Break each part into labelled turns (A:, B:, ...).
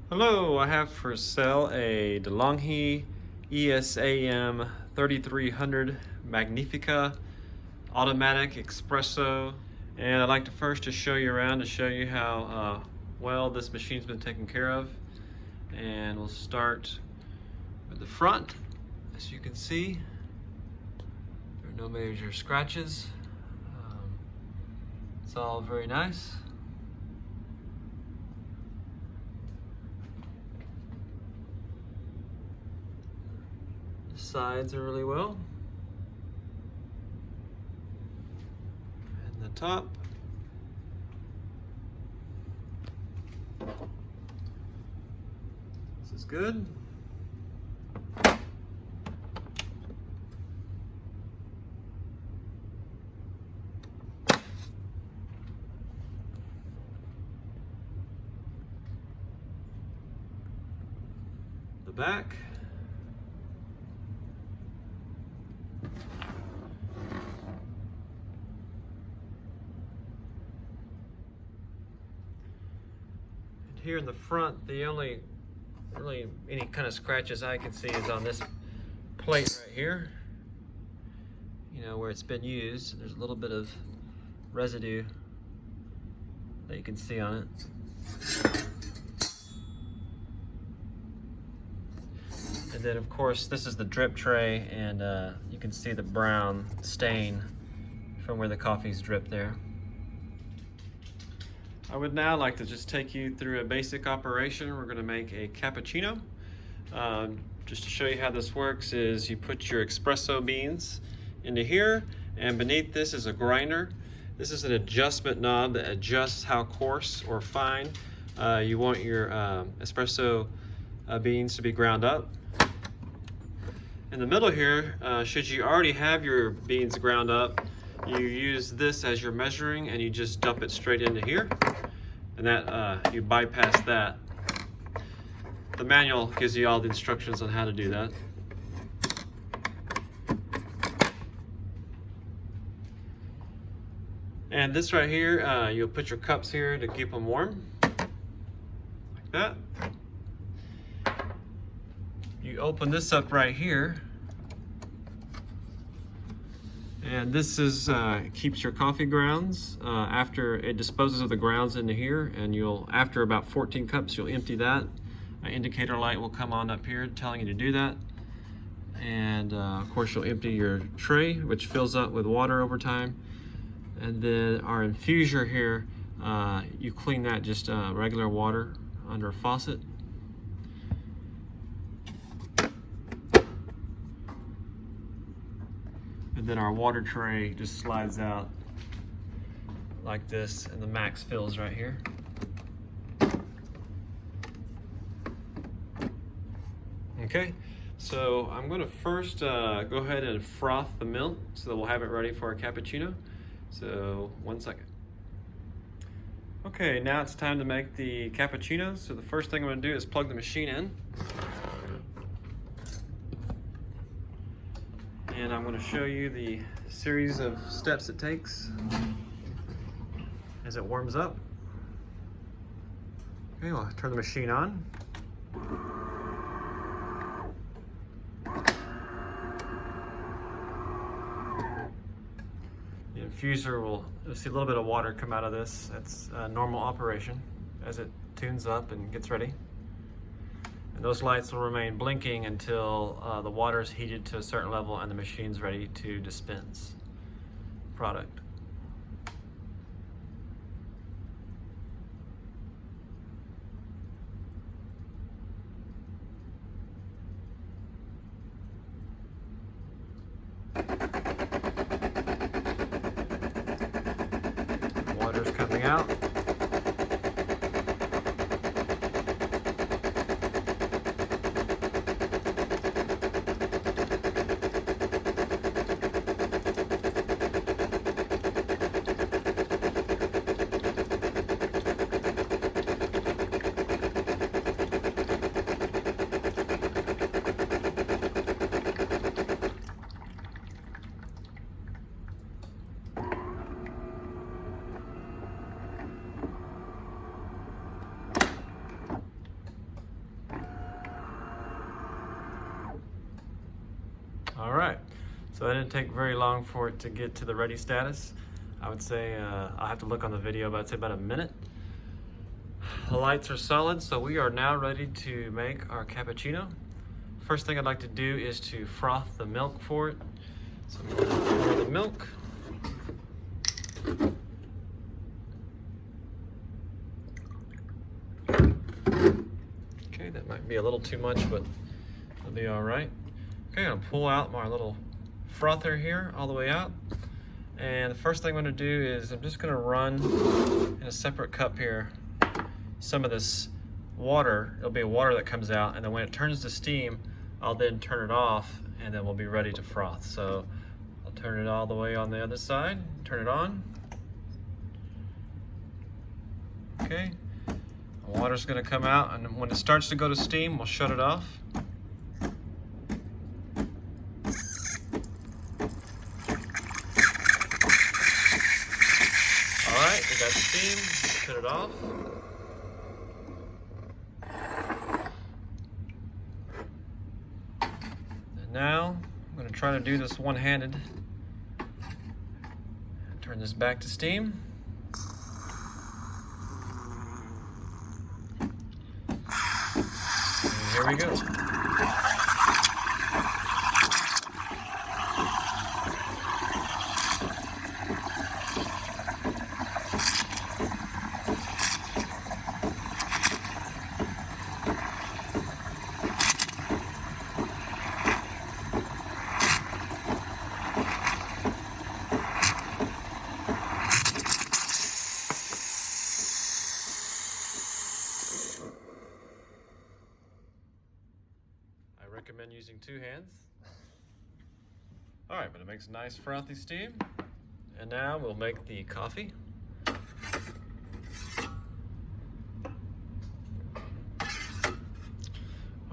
A: Hello, I have for sale a DeLonghi ESAM3300 Magnifica automatic espresso, and I'd like to first just show you around to show you how well this machine's been taken care of. And we'll start with the front. As you can see, there are no major scratches. It's all very nice. The sides are really well. And the top. This is good. The back. Here in the front, the only really any kind of scratches I can see is on this plate right here. You know, where it's been used. There's a little bit of residue that you can see on it. And then of course this is the drip tray, and you can see the brown stain from where the coffee's dripped there. I would now like to just take you through a basic operation. We're going to make a cappuccino. Just to show you how this works is you put your espresso beans into here, and beneath this is a grinder. This is an adjustment knob that adjusts how coarse or fine you want your espresso beans to be ground up. In the middle here, should you already have your beans ground up, you use this as your measuring and you just dump it straight into here, and that you bypass that. The manual gives you all the instructions on how to do that. And this right here, you'll put your cups here to keep them warm, like that. You open this up right here, and this is keeps your coffee grounds. After it disposes of the grounds into here, and you'll, after about 14 cups, you'll empty that. An indicator light will come on up here telling you to do that. And of course you'll empty your tray, which fills up with water over time. And then our infuser here, you clean that just regular water under a faucet. And then our water tray just slides out like this, and the max fills right here. Okay, so I'm going to first go ahead and froth the milk so that we'll have it ready for our cappuccino. So 1 second. Okay, now it's time to make the cappuccino. So the first thing I'm going to do is plug the machine in. And I'm going to show you the series of steps it takes as it warms up. Okay, I'll turn the machine on. The infuser you'll see a little bit of water come out of this. That's a normal operation as it tunes up and gets ready. And those lights will remain blinking until the water is heated to a certain level and the machine's ready to dispense product. Water's coming out. So it didn't take very long for it to get to the ready status. I would say, I'll have to look on the video, but I'd say about a minute. The lights are solid, so we are now ready to make our cappuccino. First thing I'd like to do is to froth the milk for it. So I'm going to pour the milk. Okay, that might be a little too much, but it'll be all right. Okay, I'm gonna pull out my little frother here all the way out. And the first thing I'm gonna do is I'm just gonna run in a separate cup here some of this water. It'll be water that comes out, and then when it turns to steam, I'll then turn it off, and then we'll be ready to froth. So I'll turn it all the way on the other side, turn it on. Okay, the water's gonna come out, and when it starts to go to steam, we'll shut it off. All right, we got steam, shut it off. And now, I'm gonna try to do this one-handed. Turn this back to steam. Here we go. I recommend using 2 hands. All right, but it makes nice frothy steam. And now we'll make the coffee.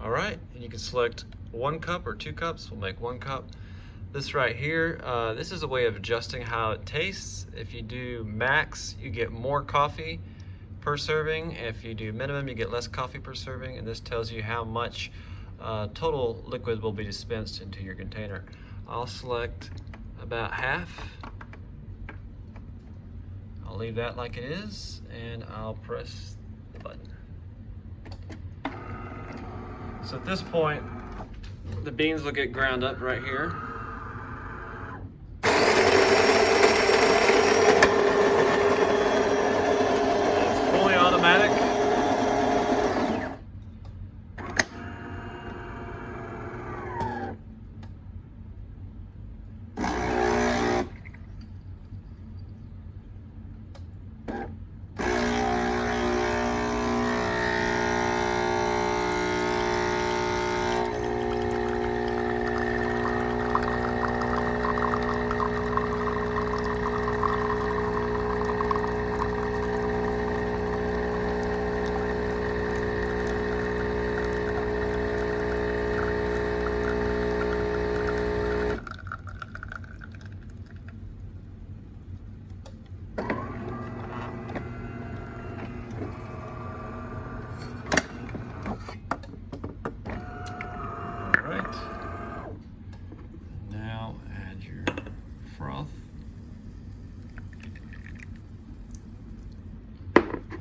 A: All right, and you can select 1 cup or 2 cups. We'll make 1 cup. This right here, this is a way of adjusting how it tastes. If you do max, you get more coffee per serving. If you do minimum, you get less coffee per serving. And this tells you how much total liquid will be dispensed into your container. I'll select about half. I'll leave that like it is, and I'll press the button. So at this point, the beans will get ground up right here. It's fully automatic.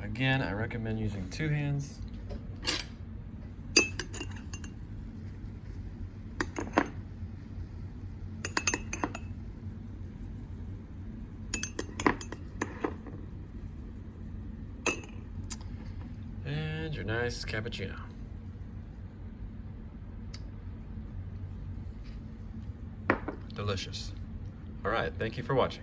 A: Again, I recommend using 2 hands. And your nice cappuccino. Delicious. All right, thank you for watching.